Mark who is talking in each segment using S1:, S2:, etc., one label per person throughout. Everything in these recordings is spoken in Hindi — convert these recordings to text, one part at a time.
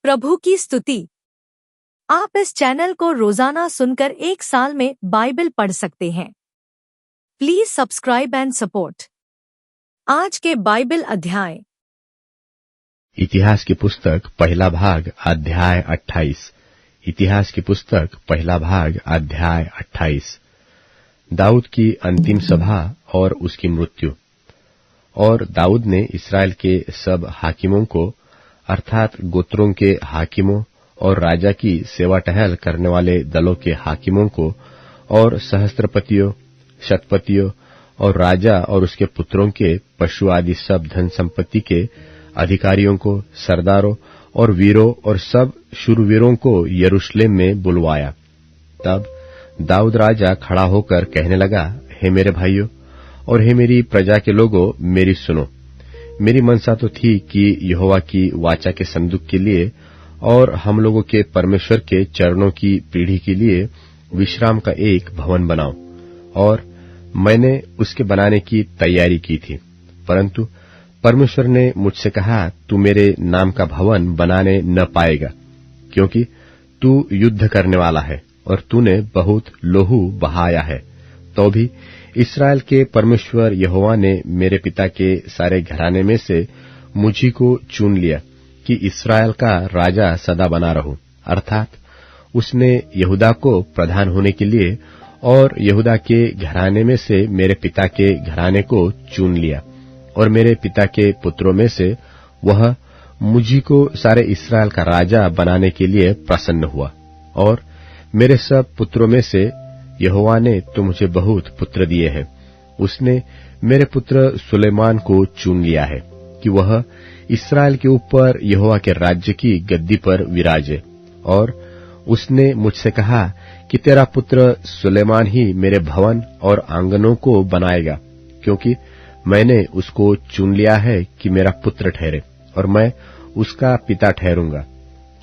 S1: प्रभु की स्तुति। आप इस चैनल को रोजाना सुनकर 1 साल में बाइबल पढ़ सकते हैं। Please subscribe and support. आज के बाइबल अध्याय।
S2: इतिहास की पुस्तक पहला भाग अध्याय 28। इतिहास की पुस्तक पहला भाग अध्याय 28। दाऊद की अंतिम सभा और उसकी मृत्यु। और दाऊद ने इस्राएल के सब हाकिमों को, अर्थात गोत्रों के हाकिमों और राजा की सेवा टहल करने वाले दलों के हाकिमों को, और सहस्त्रपतियों, शतपतियों और राजा और उसके पुत्रों के पशु आदि सब धन संपत्ति के अधिकारियों को, सरदारों और वीरों और सब शूरवीरों को यरूशलेम में बुलवाया। तब दाऊद राजा खड़ा होकर कहने लगा, हे मेरे भाइयों और हे मेरी प्रजा के लोगों, मेरी सुनो। मेरी मनसा तो थी कि यहोवा की वाचा के संदूक के लिए और हम लोगों के परमेश्वर के चरणों की पीढ़ी के लिए विश्राम का एक भवन बनाऊं, और मैंने उसके बनाने की तैयारी की थी। परंतु परमेश्वर ने मुझसे कहा, तू मेरे नाम का भवन बनाने न पाएगा, क्योंकि तू युद्ध करने वाला है और तूने बहुत लोहू बहाया है। तो भी इस्राएल के परमेश्वर यहोवा ने मेरे पिता के सारे घराने में से मुझी को चुन लिया कि इस्राएल का राजा सदा बना रहूं। अर्थात उसने यहूदा को प्रधान होने के लिए और यहूदा के घराने में से मेरे पिता के घराने को चुन लिया, और मेरे पिता के पुत्रों में से वह मुझी को सारे इस्राएल का राजा बनाने के लिए प्रसन्न हुआ। और मेरे सब पुत्रों में से यहोवा ने तो मुझे बहुत पुत्र दिए हैं। उसने मेरे पुत्र सुलेमान को चुन लिया है कि वह इस्राएल के ऊपर यहोवा के राज्य की गद्दी पर विराजे। और उसने मुझसे कहा कि तेरा पुत्र सुलेमान ही मेरे भवन और आंगनों को बनाएगा, क्योंकि मैंने उसको चुन लिया है कि मेरा पुत्र ठहरे और मैं उसका पिता ठहरूंगा।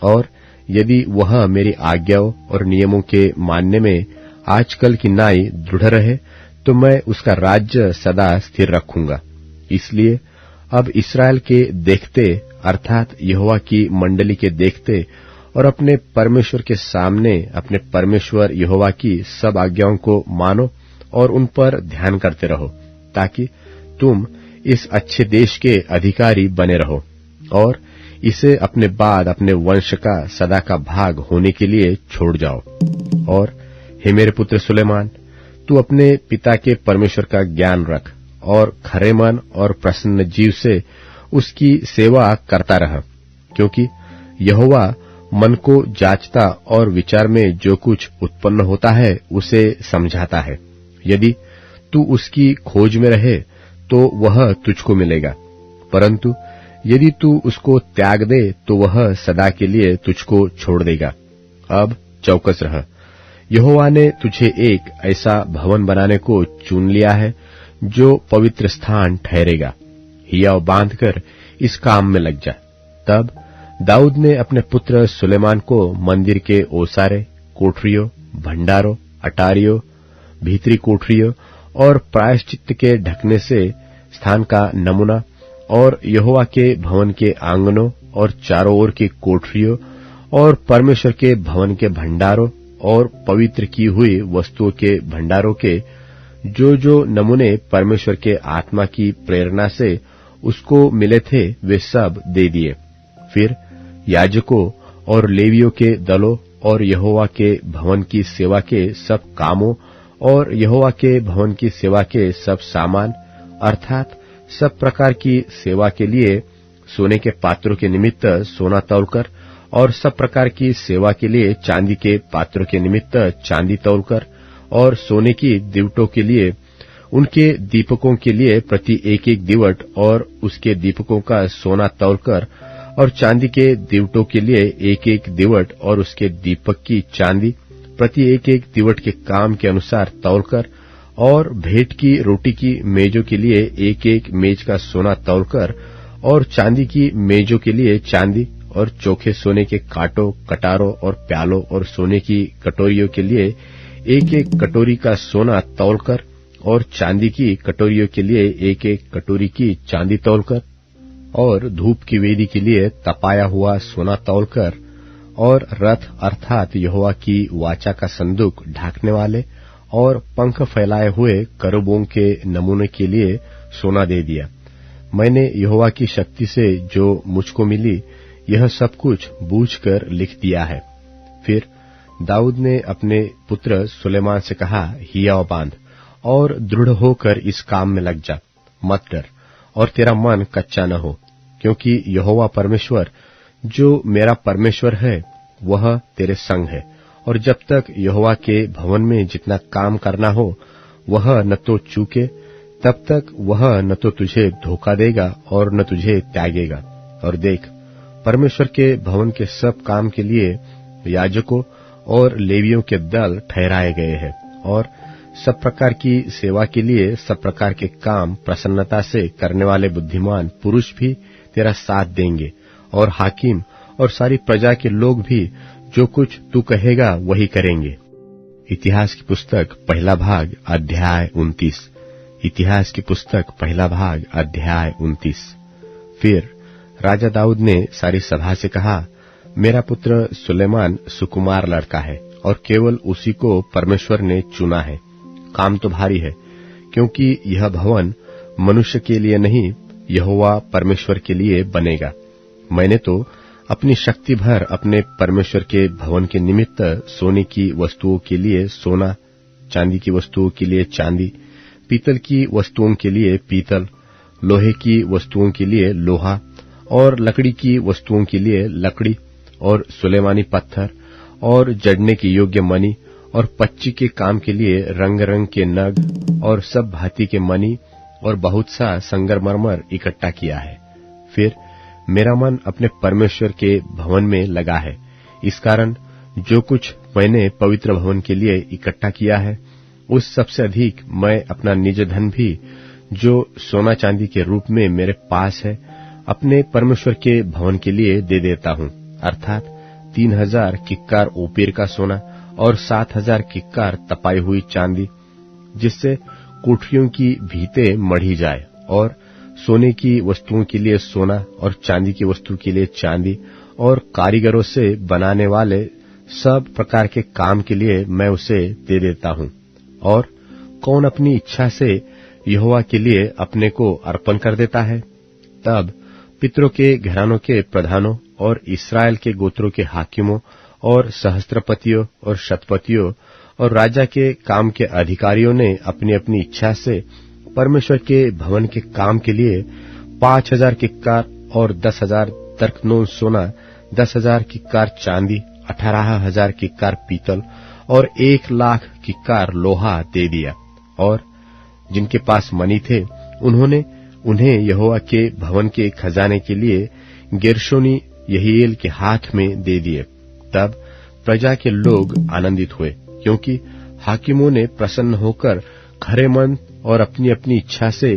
S2: और यदि वह मेरी आज्ञाओं और नियमों के मानने में आजकल की नाई दृढ़ रहे, तो मैं उसका राज्य सदा स्थिर रखूंगा। इसलिए अब इस्राएल के देखते, अर्थात यहोवा की मंडली के देखते और अपने परमेश्वर के सामने अपने परमेश्वर यहोवा की सब आज्ञाओं को मानो और उन पर ध्यान करते रहो, ताकि तुम इस अच्छे देश के अधिकारी बने रहो और इसे अपने बाद अपने वंश का सदा का भाग होने के लिए छोड़ जाओ। और हे मेरे पुत्र सुलेमान, तू अपने पिता के परमेश्वर का ज्ञान रख और खरे मन और प्रसन्न जीव से उसकी सेवा करता रह, क्योंकि यहोवा मन को जांचता और विचार में जो कुछ उत्पन्न होता है उसे समझाता है। यदि तू उसकी खोज में रहे तो वह तुझको मिलेगा, परंतु यदि तू उसको त्याग दे तो वह सदा के लिए तुझको छोड़ देगा। अब चौकस रह, यहोवा ने तुझे एक ऐसा भवन बनाने को चुन लिया है जो पवित्र स्थान ठहरेगा। हियाव बांधकर इस काम में लग जा। तब दाऊद ने अपने पुत्र सुलेमान को मंदिर के ओसारे, कोठरियों, भंडारों, अटारियों, भीतरी कोठरियों और प्रायश्चित के ढकने से स्थान का नमूना, और यहोवा के भवन के आंगनों और चारों ओर की कोठरियों और परमेश्वर के भवन के भंडारों और पवित्र की हुई वस्तुओं के भंडारों के जो जो नमूने परमेश्वर के आत्मा की प्रेरणा से उसको मिले थे, वे सब दे दिए। फिर याजकों और लेवियों के दलों और यहोवा के भवन की सेवा के सब कामों और यहोवा के भवन की सेवा के सब सामान, अर्थात सब प्रकार की सेवा के लिए सोने के पात्रों के निमित्त सोना तौलकर और सब प्रकार की सेवा के लिए चांदी के पात्रों के निमित्त चांदी तौलकर, और सोने की दीवटों के लिए उनके दीपकों के लिए प्रति एक एक दीवट और उसके दीपकों का सोना तौलकर, और चांदी के दीवटों के लिए एक एक दीवट और उसके दीपक की चांदी प्रति एक एक दीवट के काम के अनुसार तौलकर, और भेंट की रोटी की मेजों के लिए एक एक मेज का सोना तौलकर, और चांदी की मेजों के लिए चांदी, और चोखे सोने के कांटों, कटारों और प्यालों और सोने की कटोरियों के लिए एक एक कटोरी का सोना तौलकर, और चांदी की कटोरियों के लिए एक एक कटोरी की चांदी तौलकर, और धूप की वेदी के लिए तपाया हुआ सोना तौलकर, और रथ अर्थात यहोवा की वाचा का संदूक ढाकने वाले और पंख फैलाए हुए करूबों के नमूने के लिए सोना दे दिया। मैंने यहोवा की शक्ति से जो मुझको मिली यह सब कुछ बूझकर लिख दिया है। फिर दाऊद ने अपने पुत्र सुलेमान से कहा, हियाव बांध और दृढ़ होकर इस काम में लग जा, मत डर और तेरा मन कच्चा न हो, क्योंकि यहोवा परमेश्वर जो मेरा परमेश्वर है वह तेरे संग है, और जब तक यहोवा के भवन में जितना काम करना हो वह न तो चूके, तब तक वह न तो तुझे धोखा देगा और न तुझे त्यागेगा। और देख, परमेश्वर के भवन के सब काम के लिए याजकों और लेवियों के दल ठहराए गए हैं, और सब प्रकार की सेवा के लिए सब प्रकार के काम प्रसन्नता से करने वाले बुद्धिमान पुरुष भी तेरा साथ देंगे, और हाकिम और सारी प्रजा के लोग भी जो कुछ तू कहेगा वही करेंगे। इतिहास की पुस्तक पहला भाग अध्याय 29। इतिहास की पुस्तक पहला भाग अध्याय 29। फिर राजा दाऊद ने सारी सभा से कहा, मेरा पुत्र सुलेमान सुकुमार लड़का है और केवल उसी को परमेश्वर ने चुना है। काम तो भारी है, क्योंकि यह भवन मनुष्य के लिए नहीं, यहोवा परमेश्वर के लिए बनेगा। मैंने तो अपनी शक्ति भर अपने परमेश्वर के भवन के निमित्त सोने की वस्तुओं के लिए सोना, चांदी की वस्तुओं के लिए चांदी, पीतल की वस्तुओं के लिए पीतल, लोहे की वस्तुओं के लिए लोहा, और लकड़ी की वस्तुओं के लिए लकड़ी, और सुलेमानी पत्थर, और जड़ने के योग्य मणि, और पच्ची के काम के लिए रंग रंग के नग, और सब भांति के मणि, और बहुत सा संगमरमर इकट्ठा किया है। फिर मेरा मन अपने परमेश्वर के भवन में लगा है। इस कारण जो कुछ मैंने पवित्र भवन के लिए इकट्ठा किया है, उस सबसे अधिक मैं अपना निज धन भी, जो सोना चांदी के रूप में मेरे पास है, अपने परमेश्वर के भवन के लिए दे देता हूँ, अर्थात 3000 किक्कार ओपीर का सोना और 7000 किक्कार तपाई हुई चांदी, जिससे कोठरियों की भीतें मढ़ी जाए, और सोने की वस्तुओं के लिए सोना और चांदी की वस्तु के लिए चांदी, और कारीगरों से बनाने वाले सब प्रकार के काम के लिए मैं उसे दे देता हूँ। और कौन अपनी इच्छा से यहोवा के लिए अपने को अर्पण कर देता है? तब पितरों के घरानों के प्रधानों और इस्राएल के गोत्रों के हाकिमों और सहस्त्रपतियों और शतपतियों और राजा के काम के अधिकारियों ने अपनी अपनी इच्छा से परमेश्वर के भवन के काम के लिए 5000 किक्कार और 10,000 तर्कनों सोना, 10,000 किक्कार चांदी, 18,000 किक्कार पीतल और 1,00,000 किक्कार लोहा दे दिया। और जिनके पास मणि थे उन्होंने उन्हें यहोवा के भवन के खजाने के लिए गेर्शोनी यहीएल के हाथ में दे दिए। तब प्रजा के लोग आनंदित हुए, क्योंकि हाकिमों ने प्रसन्न होकर खरे मन और अपनी अपनी इच्छा से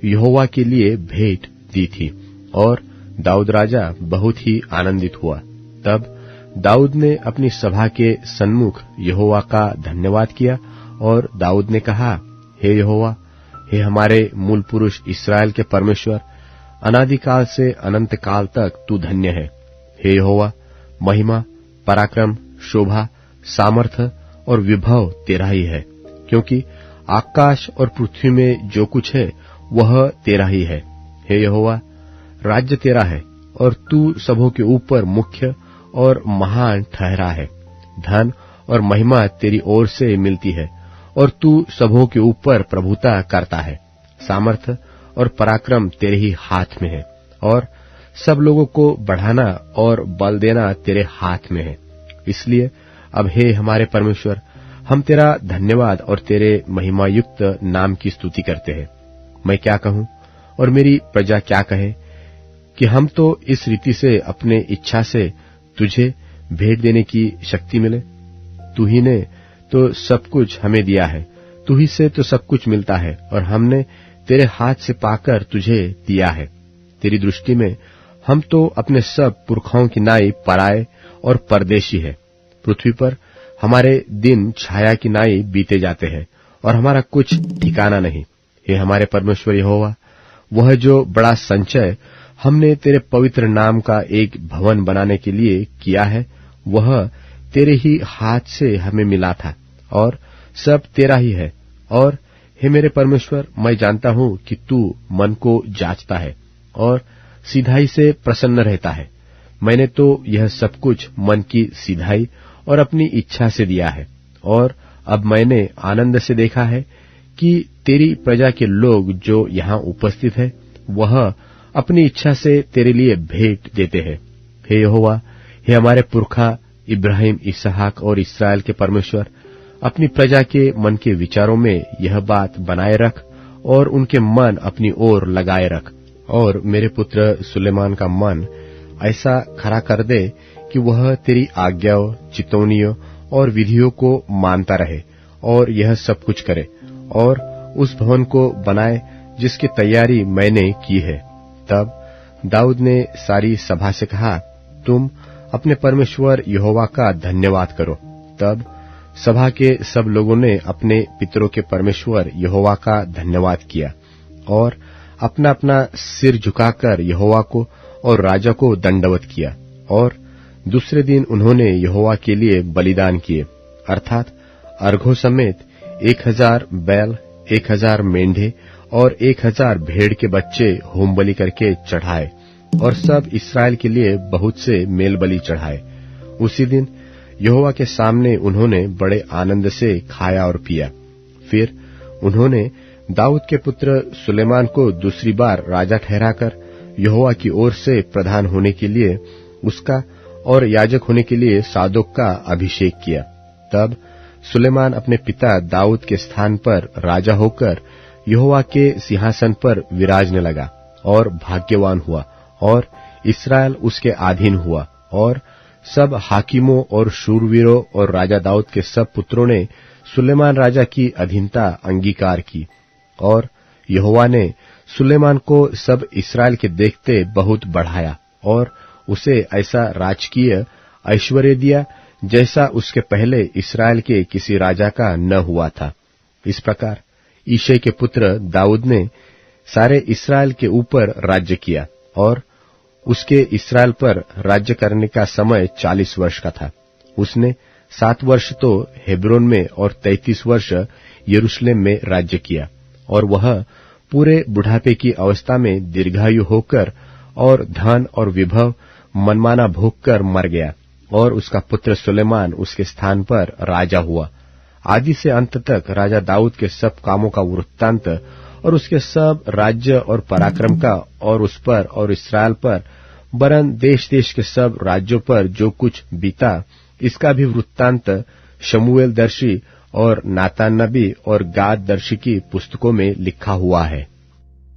S2: यहोवा के लिए भेंट दी थी, और दाऊद राजा बहुत ही आनंदित हुआ। तब दाऊद ने अपनी सभा के सन्मुख यहोवा का धन्यवाद किया, और दाऊद ने कहा, हे यहोवा, हे हमारे मूल पुरुष इस्राएल के परमेश्वर, अनादिकाल से अनंत काल तक तू धन्य है। हे यहोवा, महिमा, पराक्रम, शोभा, सामर्थ्य और विभव तेरा ही है, क्योंकि आकाश और पृथ्वी में जो कुछ है वह तेरा ही है। हे यहोवा, राज्य तेरा है और तू सबों के ऊपर मुख्य और महान ठहरा है। धन और महिमा तेरी ओर से मिलती है और तू सबों के ऊपर प्रभुता करता है। सामर्थ्य और पराक्रम तेरे ही हाथ में है, और सब लोगों को बढ़ाना और बल देना तेरे हाथ में है। इसलिए अब हे हमारे परमेश्वर, हम तेरा धन्यवाद और तेरे महिमायुक्त नाम की स्तुति करते हैं। मैं क्या कहूं और मेरी प्रजा क्या कहे कि हम तो इस रीति से अपने इच्छा से तुझे भेंट देने की शक्ति मिले। तू ही ने तो सब कुछ हमें दिया है, तू ही से तो सब कुछ मिलता है, और हमने तेरे हाथ से पाकर तुझे दिया है। तेरी दृष्टि में हम तो अपने सब पुरखाओं की नाई पराए और परदेशी है। पृथ्वी पर हमारे दिन छाया की नाई बीते जाते हैं और हमारा कुछ ठिकाना नहीं। हे हमारे परमेश्वर यहोवा, वह जो बड़ा संचय हमने तेरे पवित्र नाम का एक भवन बनाने के लिए किया है, वह तेरे ही हाथ से हमें मिला था और सब तेरा ही है। और हे मेरे परमेश्वर, मैं जानता हूं कि तू मन को जांचता है और सीधाई से प्रसन्न रहता है। मैंने तो यह सब कुछ मन की सीधाई और अपनी इच्छा से दिया है, और अब मैंने आनंद से देखा है कि तेरी प्रजा के लोग जो यहाँ उपस्थित है, वह अपनी इच्छा से तेरे लिए भेंट देते हैं। हे यहोवा, हे हमारे पुरखा इब्राहिम, इसहाक और इस्राएल के परमेश्वर, अपनी प्रजा के मन के विचारों में यह बात बनाए रख और उनके मन अपनी ओर लगाए रख, और मेरे पुत्र सुलेमान का मन ऐसा खरा कर दे कि वह तेरी आज्ञाओं, चितौनियों और विधियों को मानता रहे और यह सब कुछ करे, और उस भवन को बनाए जिसकी तैयारी मैंने की है। तब दाऊद ने सारी सभा से कहा, तुम अपने परमेश्वर यहोवा का धन्यवाद करो। तब सभा के सब लोगों ने अपने पितरों के परमेश्वर यहोवा का धन्यवाद किया और अपना अपना सिर झुकाकर यहोवा को और राजा को दंडवत किया। और दूसरे दिन उन्होंने यहोवा के लिए बलिदान किए, अर्थात अर्घों समेत 1000 बैल, 1000 मेंढे और 1000 भेड़ के बच्चे होम बलि करके चढ़ाए, और सब इस्राएल के लिए बहुत से मेल बलि चढ़ाए। उसी दिन यहोवा के सामने उन्होंने बड़े आनंद से खाया और पिया। फिर उन्होंने दाऊद के पुत्र सुलेमान को दूसरी बार राजा ठहराकर यहोवा की ओर से प्रधान होने के लिए उसका और याजक होने के लिए सादोक का अभिषेक किया। तब सुलेमान अपने पिता दाऊद के स्थान पर राजा होकर यहोवा के सिंहासन पर विराजने लगा और भाग्यवान हुआ, और इस्राएल उसके अधीन हुआ। और सब हाकिमों और शूरवीरों और राजा दाऊद के सब पुत्रों ने सुलेमान राजा की अधीनता अंगीकार की, और यहोवा ने सुलेमान को सब इस्राएल के देखते बहुत बढ़ाया और उसे ऐसा राजकीय ऐश्वर्य दिया जैसा उसके पहले इस्राएल के किसी राजा का न हुआ था। इस प्रकार ईशै के पुत्र दाऊद ने सारे इस्राएल के ऊपर राज्य किया, और उसके इस्राएल पर राज्य करने का समय 40 वर्ष का था। उसने 7 वर्ष तो हेब्रोन में और 33 वर्ष यरूशलेम में राज्य किया, और वह पूरे बुढ़ापे की अवस्था में दीर्घायु होकर और धन और विभव मनमाना भोग कर मर गया, और उसका पुत्र सुलेमान उसके स्थान पर राजा हुआ। आदि से अंत तक राजा दाऊद के सब कामों का वृत्तांत और उसके सब राज्य और पराक्रम का, और उस पर और इस्राएल पर वरन देश देश के सब राज्यों पर जो कुछ बीता, इसका भी वृत्तांत शमूएल दर्शी और नातान नबी और गाद दर्शी की पुस्तकों में लिखा हुआ है।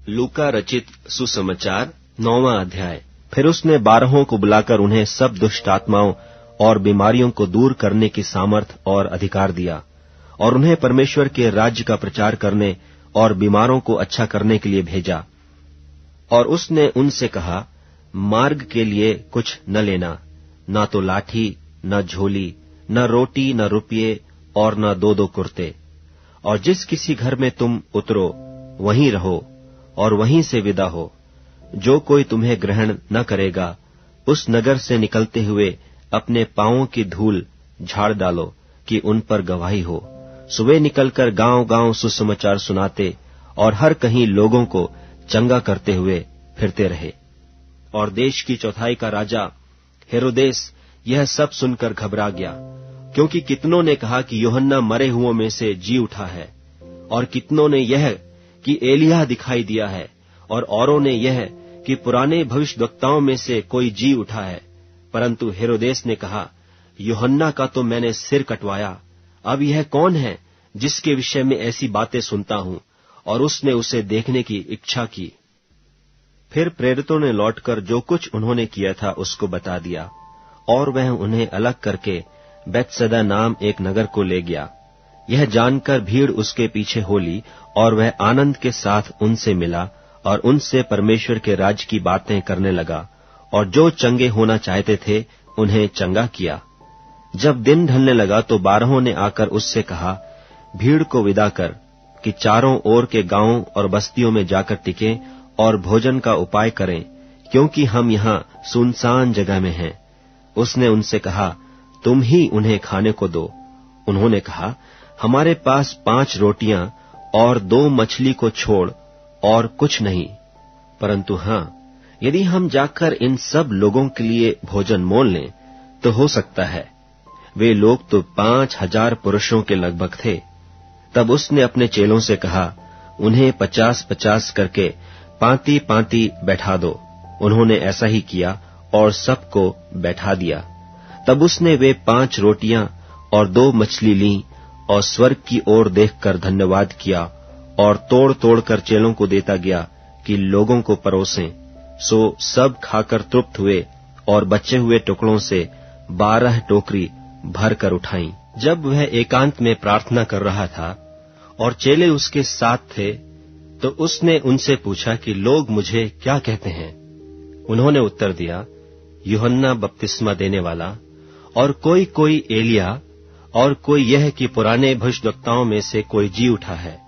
S3: लूका रचित सुसमाचार 9वां अध्याय। फिर उसने 12 को बुलाकर उन्हें सब दुष्ट आत्माओं और बीमारियों को दूर करने की सामर्थ और अधिकार दिया, और उन्हें परमेश्वर के राज्य का प्रचार करने और बीमारों को अच्छा करने के लिए भेजा। और उसने उनसे कहा, मार्ग के लिए कुछ न लेना, न तो लाठी, न झोली, न रोटी, न रुपये और न 2-2 कुर्ते। और जिस किसी घर में तुम उतरो वहीं रहो और वहीं से विदा हो। जो कोई तुम्हें ग्रहण न करेगा, उस नगर से निकलते हुए अपने पांवों की धूल झाड़ डालो कि उन पर गवाही हो। सुबह निकलकर गांव-गांव सुसमाचार सुनाते और हर कहीं लोगों को चंगा करते हुए फिरते रहे। और देश की चौथाई का राजा हेरोदेस यह सब सुनकर घबरा गया, क्योंकि कितनों ने कहा कि यूहन्ना मरे हुओं में से जी उठा है, और कितनों ने यह कि एलिय्याह दिखाई दिया है, और औरों ने यह कि पुराने भविष्यद्वक्ताओं में से कोई जी उठा है। परंतु हेरोदेस ने कहा, यूहन्ना का तो मैंने सिर कटवाया, अब यह कौन है जिसके विषय में ऐसी बातें सुनता हूं? और उसने उसे देखने की इच्छा की। फिर प्रेरितों ने लौटकर जो कुछ उन्होंने किया था उसको बता दिया, और वह उन्हें अलग करके बैतसैदा नाम एक नगर को ले गया। यह जानकर भीड़ उसके पीछे हो ली, और वह आनंद के साथ उनसे मिला और उनसे परमेश्वर के राज्य की बातें करने लगा, और जो चंगे होना चाहते थे उन्हें चंगा किया। जब दिन ढलने लगा तो 12 ने आकर उससे कहा, भीड़ को विदा कर कि चारों ओर के गांवों और बस्तियों में जाकर टिकें और भोजन का उपाय करें, क्योंकि हम यहाँ सुनसान जगह में हैं। उसने उनसे कहा, तुम ही उन्हें खाने को दो। उन्होंने कहा, हमारे पास 5 रोटियां और 2 मछली को छोड़ और कुछ नहीं, परंतु हां, यदि हम जाकर इन सब लोगों के लिए भोजन मोल लें तो हो सकता है। वे लोग तो 5,000 पुरुषों के लगभग थे। तब उसने अपने चेलों से कहा, उन्हें 50-50 करके पांति-पांति बैठा दो। उन्होंने ऐसा ही किया और सबको बैठा दिया। तब उसने वे 5 रोटियां और 2 मछली लीं और स्वर्ग की ओर देखकर धन्यवाद किया और तोड़-तोड़ कर चेलों को देता गया कि लोगों को परोसें। सो सब खाकर तृप्त हुए और बचे हुए टुकड़ों से 12 टोकरी भर कर उठाई। जब वह एकांत में प्रार्थना कर रहा था और चेले उसके साथ थे, तो उसने उनसे पूछा कि लोग मुझे क्या कहते हैं? उन्होंने उत्तर दिया, यूहन्ना बपतिस्मा देने वाला, और कोई एलिया, और कोई यह कि पुराने भविष्यद्वक्ताओं में से कोई जी उठा है।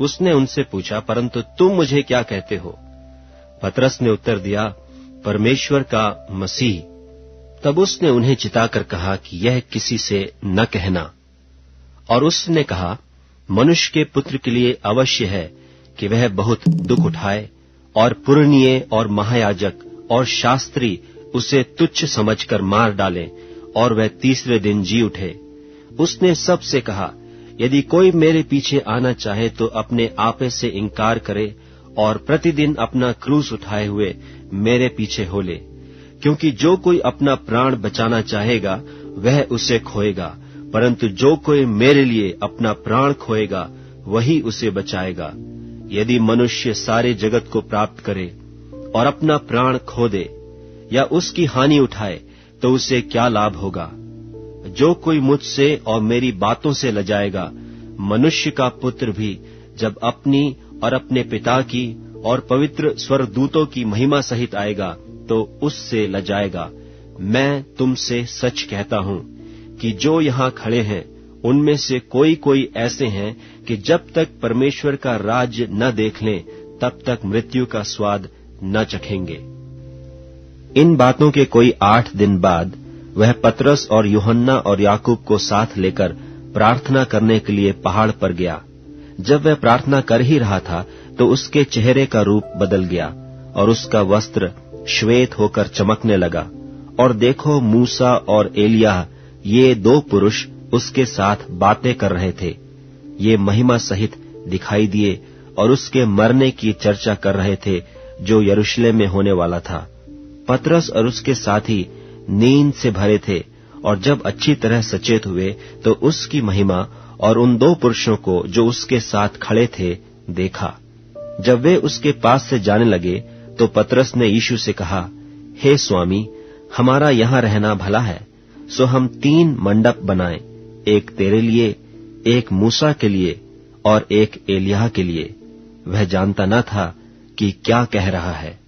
S3: उसने उनसे पूछा, परंतु तुम मुझे क्या कहते हो? पतरस ने उत्तर दिया, परमेश्वर का मसीह। तब उसने उन्हें चिताकर कहा कि यह किसी से न कहना। और उसने कहा, मनुष्य के पुत्र के लिए अवश्य है कि वह बहुत दुख उठाए और पुरनीय और महायाजक और शास्त्री उसे तुच्छ समझकर मार डालें और वह तीसरे दिन जी उठे। उसने सबसे कहा, यदि कोई मेरे पीछे आना चाहे तो अपने आपे से इनकार करे और प्रतिदिन अपना क्रूस उठाए हुए मेरे पीछे हो ले। क्योंकि जो कोई अपना प्राण बचाना चाहेगा वह उसे खोएगा, परंतु जो कोई मेरे लिए अपना प्राण खोएगा वही उसे बचाएगा। यदि मनुष्य सारे जगत को प्राप्त करे और अपना प्राण खो दे या उसकी हानि उठाए तो उसे क्या लाभ होगा? जो कोई मुझसे और मेरी बातों से लजाएगा, मनुष्य का पुत्र भी जब अपनी और अपने पिता की और पवित्र स्वर्गदूतों की महिमा सहित आएगा तो उससे लजाएगा। मैं तुमसे सच कहता हूं कि जो यहां खड़े हैं उनमें से कोई ऐसे हैं कि जब तक परमेश्वर का राज्य न देख लें तब तक मृत्यु का स्वाद न चखेंगे। इन बातों के कोई 8 दिन बाद वह पतरस और यूहन्ना और याकूब को साथ लेकर प्रार्थना करने के लिए पहाड़ पर गया। जब वह प्रार्थना कर ही रहा था तो उसके चेहरे का रूप बदल गया और उसका वस्त्र श्वेत होकर चमकने लगा। और देखो, मूसा और एलिय्याह ये 2 पुरुष उसके साथ बातें कर रहे थे। ये महिमा सहित दिखाई दिए और उसके मरने की चर्चा कर रहे थे जो यरूशलेम में होने वाला था। पतरस और उसके साथी नींद से भरे थे और जब अच्छी तरह सचेत हुए तो उसकी महिमा और उन 2 पुरुषों को जो उसके साथ खड़े थे देखा। जब वे उसके पास से जाने लगे तो पतरस ने यीशु से कहा, हे स्वामी, हमारा यहाँ रहना भला है, सो हम 3 मंडप बनाएं, एक तेरे लिए, एक मूसा के लिए और एक एलिय्याह के लिए। वह जानता न था कि क्या कह रहा है।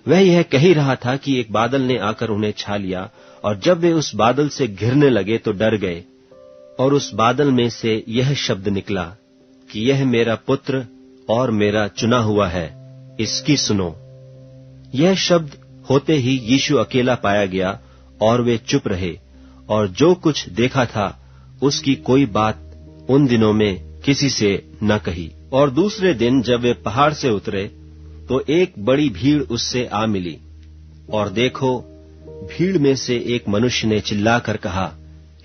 S3: वह यह कह ही रहा था कि एक बादल ने आकर उन्हें छा लिया, और जब वे उस बादल से घिरने लगे तो डर गए। और उस बादल में से यह शब्द निकला कि यह मेरा पुत्र और मेरा चुना हुआ है, इसकी सुनो। यह शब्द होते ही यीशु अकेला पाया गया और वे चुप रहे, और जो कुछ देखा था उसकी कोई बात उन दिनों में किसी से न कही। और दूसरे दिन जब वे पहाड़ से उतरे तो एक बड़ी भीड़ उससे आ मिली। और देखो, भीड़ में से एक मनुष्य ने चिल्लाकर कहा,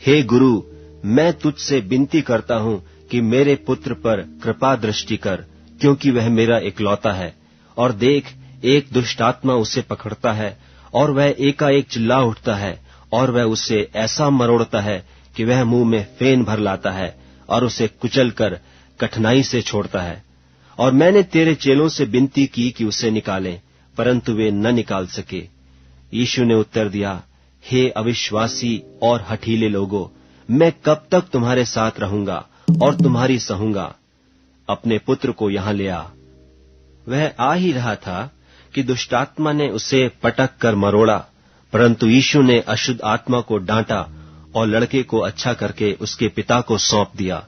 S3: हे गुरु, मैं तुझसे विनती करता हूं कि मेरे पुत्र पर कृपा दृष्टि कर, क्योंकि वह मेरा इकलौता है। और देख, एक दुष्ट आत्मा उसे पकड़ता है और वह एकाएक चिल्ला उठता है और वह उसे ऐसा मरोड़ता है कि वह मुंह में फेन भर लाता है और उसे कुचलकर कठिनाई से छोड़ता है। और मैंने तेरे चेलों से विनती की कि उसे निकालें, परंतु वे न निकाल सके। यीशु ने उत्तर दिया, हे अविश्वासी और हठीले लोगों, मैं कब तक तुम्हारे साथ रहूंगा और तुम्हारी सहूंगा? अपने पुत्र को यहां ले आ। वह आ ही रहा था कि दुष्टात्मा ने उसे पटक कर मरोड़ा, परंतु यीशु ने अशुद्ध आत्मा को डांटा और लड़के को अच्छा करके उसके पिता को सौंप दिया।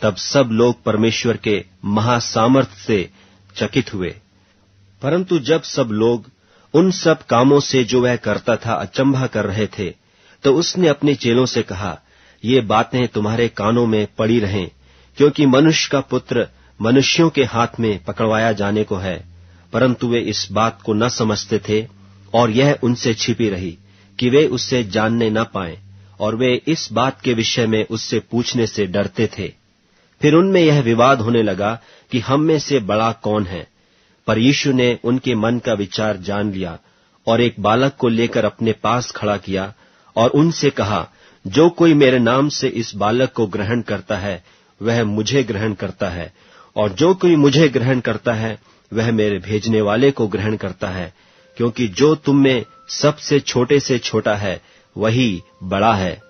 S3: तब सब लोग परमेश्वर के महासामर्थ्य से चकित हुए। परंतु जब सब लोग उन सब कामों से जो वह करता था अचंभा कर रहे थे। तो उसने अपने चेलों से कहा, ये बातें तुम्हारे कानों में पड़ी रहें, क्योंकि मनुष्य का पुत्र मनुष्यों के हाथ में पकड़वाया जाने को है। परंतु वे इस बात को न समझते थे, और यह उनसे छिपी रही कि वे उससे जानने न पाएं, और वे इस बात के विषय में उससे पूछने से डरते थे। फिर उनमें यह विवाद होने लगा कि हम में से बड़ा कौन है। पर यीशु ने उनके मन का विचार जान लिया, और एक बालक को लेकर अपने पास खड़ा किया, और उनसे कहा, जो कोई मेरे नाम से इस बालक को ग्रहण करता है, वह मुझे ग्रहण करता है, और जो कोई मुझे ग्रहण करता है, वह मेरे भेजने वाले को ग्रहण करता है। क्योंकि जो तुम में सबसे छोटे से छोटा है, वही बड़ा है।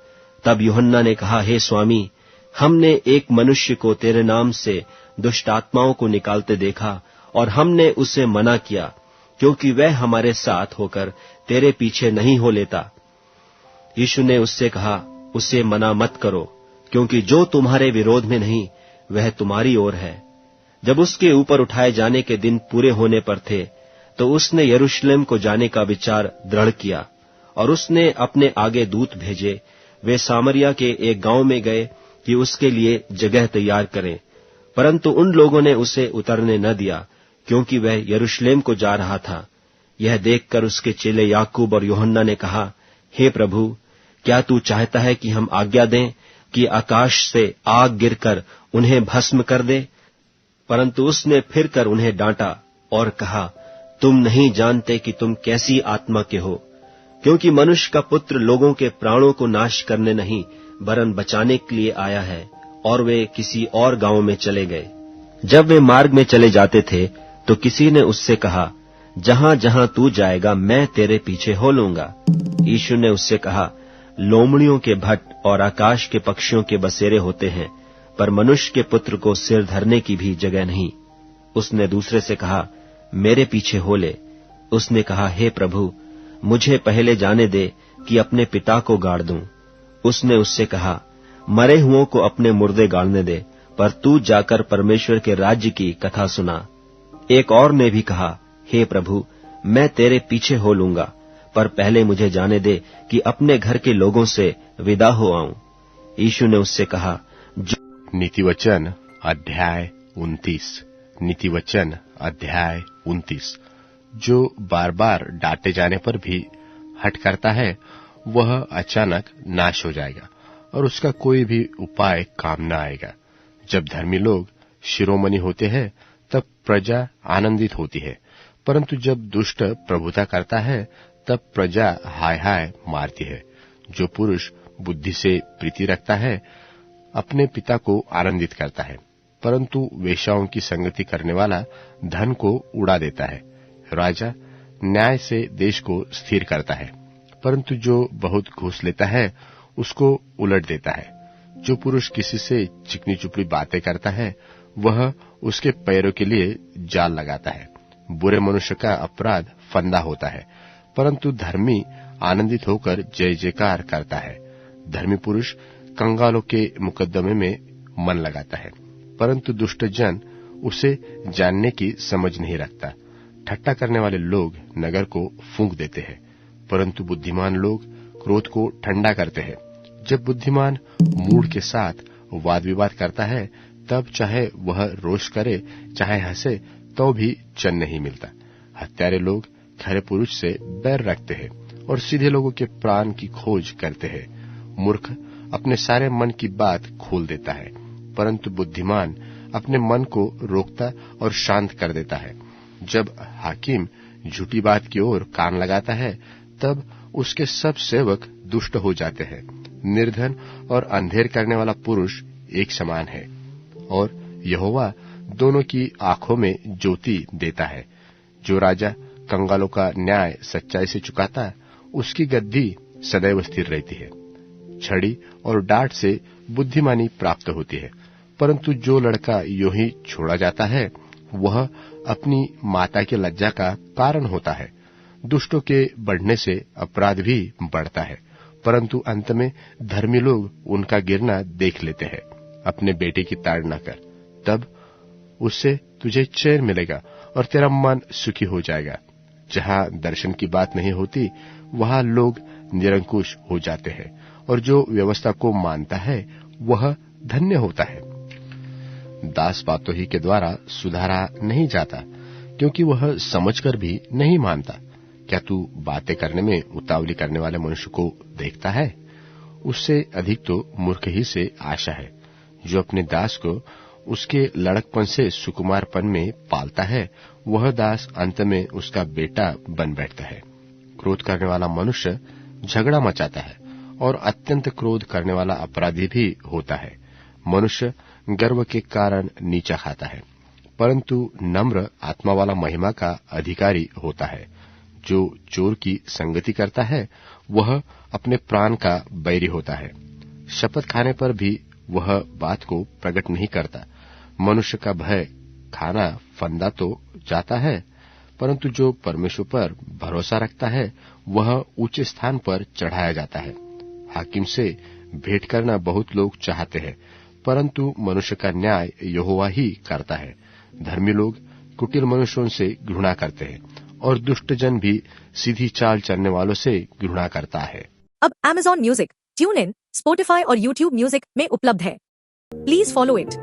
S3: तब यूहन्ना ने कहा, हे स्वामी, हमने एक मनुष्य को तेरे नाम से दुष्ट आत्माओं को निकालते देखा, और हमने उसे मना किया, क्योंकि वह हमारे साथ होकर तेरे पीछे नहीं हो लेता। यीशु ने उससे कहा, उसे मना मत करो, क्योंकि जो तुम्हारे विरोध में नहीं, वह तुम्हारी ओर है। जब उसके ऊपर उठाए जाने के दिन पूरे होने पर थे, तो उसने यरूशलेम को जाने का विचार दृढ़ किया, और उसने अपने आगे दूत भेजे। वे सामरिया के एक गांव में गए कि उसके लिए जगह तैयार करें। परंतु उन लोगों ने उसे उतरने न दिया, क्योंकि वह यरूशलेम को जा रहा था। यह देखकर उसके चेले याकूब और यूहन्ना ने कहा, हे प्रभु, क्या तू चाहता है कि हम आज्ञा दें कि आकाश से आग गिरकर उन्हें भस्म कर दे? परंतु उसने फिर कर उन्हें डांटा और कहा, तुम नहीं जानते कि तुम कैसी आत्मा के हो, क्योंकि मनुष्य का पुत्र लोगों के प्राणों को नाश करने नहीं, वरन बचाने के लिए आया है। और वे किसी और गांव में चले गए। जब वे मार्ग में चले जाते थे, तो किसी ने उससे कहा, जहां जहां तू जाएगा, मैं तेरे पीछे हो लूंगा। यीशु ने उससे कहा, लोमड़ियों के भट्ट और आकाश के पक्षियों के बसेरे होते हैं, पर मनुष्य के पुत्र को सिर धरने की भी जगह नहीं। उसने दूसरे से कहा, मेरे पीछे हो ले। उसने कहा, हे प्रभु, मुझे पहले जाने दे कि अपने पिता को गाड़ दूं। उसने उससे कहा, मरे हुओं को अपने मुर्दे गाड़ने दे, पर तू जाकर परमेश्वर के राज्य की कथा सुना। एक और ने भी कहा, हे प्रभु, मैं तेरे पीछे हो लूंगा, पर पहले मुझे जाने दे कि अपने घर के लोगों से विदा हो आऊं। यीशु ने उससे कहा,
S2: नीतिवचन अध्याय 29। नीतिवचन अध्याय 29। जो बार बार डांटे जाने पर भी हट करता है, वह अचानक नाश हो जाएगा, और उसका कोई भी उपाय काम न आएगा। जब धर्मी लोग शिरोमणि होते हैं, तब प्रजा आनंदित होती है, परंतु जब दुष्ट प्रभुता करता है, तब प्रजा हाय हाय मारती है। जो पुरुष बुद्धि से प्रीति रखता है, अपने पिता को आनंदित करता है, परंतु वेश्याओं की संगति करने वाला धन को उड़ा देता है। राजा न्याय से देश को स्थिर करता है, परंतु जो बहुत घूस लेता है, उसको उलट देता है। जो पुरुष किसी से चिकनी चुपड़ी बातें करता है, वह उसके पैरों के लिए जाल लगाता है। बुरे मनुष्य का अपराध फंदा होता है, परंतु धर्मी आनंदित होकर जय जयकार करता है। धर्मी पुरुष कंगालों के मुकदमे में मन लगाता है, परंतु दुष्ट जन उसे जानने की समझ नहीं रखता। ठट्टा करने वाले लोग नगर को फूंक देते हैं, परंतु बुद्धिमान लोग क्रोध को ठंडा करते हैं। जब बुद्धिमान मूढ़ के साथ वाद विवाद करता है, तब चाहे वह रोष करे चाहे हंसे, तो भी चैन नहीं मिलता। हत्यारे लोग खरे पुरुष से बैर रखते हैं और सीधे लोगों के प्राण की खोज करते हैं। मूर्ख अपने सारे मन की बात खोल देता है, परंतु बुद्धिमान अपने मन को रोकता और शांत कर देता है। जब हाकिम झूठी बात की ओर कान लगाता है, तब उसके सब सेवक दुष्ट हो जाते हैं। निर्धन और अंधेर करने वाला पुरुष एक समान है, और यहोवा दोनों की आंखों में ज्योति देता है। जो राजा कंगालों का न्याय सच्चाई से चुकाता, उसकी गद्दी सदैव स्थिर रहती है। छड़ी और डांट से बुद्धिमानी प्राप्त होती है, परंतु जो लड़का यूं ही छोड़ा जाता है, वह अपनी माता की लज्जा का कारण होता है। दुष्टों के बढ़ने से अपराध भी बढ़ता है, परंतु अंत में धर्मी लोग उनका गिरना देख लेते हैं। अपने बेटे की ताड़ना कर, तब उससे तुझे चैन मिलेगा और तेरा मन सुखी हो जाएगा। जहाँ दर्शन की बात नहीं होती वहाँ लोग निरंकुश हो जाते हैं और जो व्यवस्था को मानता है वह धन्य होता है। दास बातों ही के द्वारा सुधारा नहीं जाता, क्योंकि वह समझकर भी नहीं मानता। क्या तू बातें करने में उतावली करने वाले मनुष्य को देखता है? उससे अधिक तो मूर्ख ही से आशा है। जो अपने दास को उसके लड़कपन से सुकुमारपन में पालता है, वह दास अंत में उसका बेटा बन बैठता है। क्रोध करने वाला मनुष्य झगड़ा मचाता है और अत्यंत क्रोध करने वाला अपराधी भी होता है। मनुष्य गर्व के कारण नीचा खाता है, परंतु नम्र आत्मा वाला महिमा का अधिकारी होता है। जो चोर की संगति करता है वह अपने प्राण का बैरी होता है। शपथ खाने पर भी वह बात को प्रकट नहीं करता। मनुष्य का भय खाना फंदा तो जाता है, परंतु जो परमेश्वर पर भरोसा रखता है वह ऊंचे स्थान पर चढ़ाया जाता है। हाकिम से भेंट करना बहुत लोग चाहते हैं, परंतु मनुष्य का न्याय यहोवा ही करता है। धर्मी लोग कुटिल मनुष्यों से घृणा करते हैं और दुष्ट जन भी सीधी चाल चलने वालों से घृणा करता है।
S1: अब Amazon music, tune in, Spotify और YouTube म्यूजिक में उपलब्ध है। Please follow it.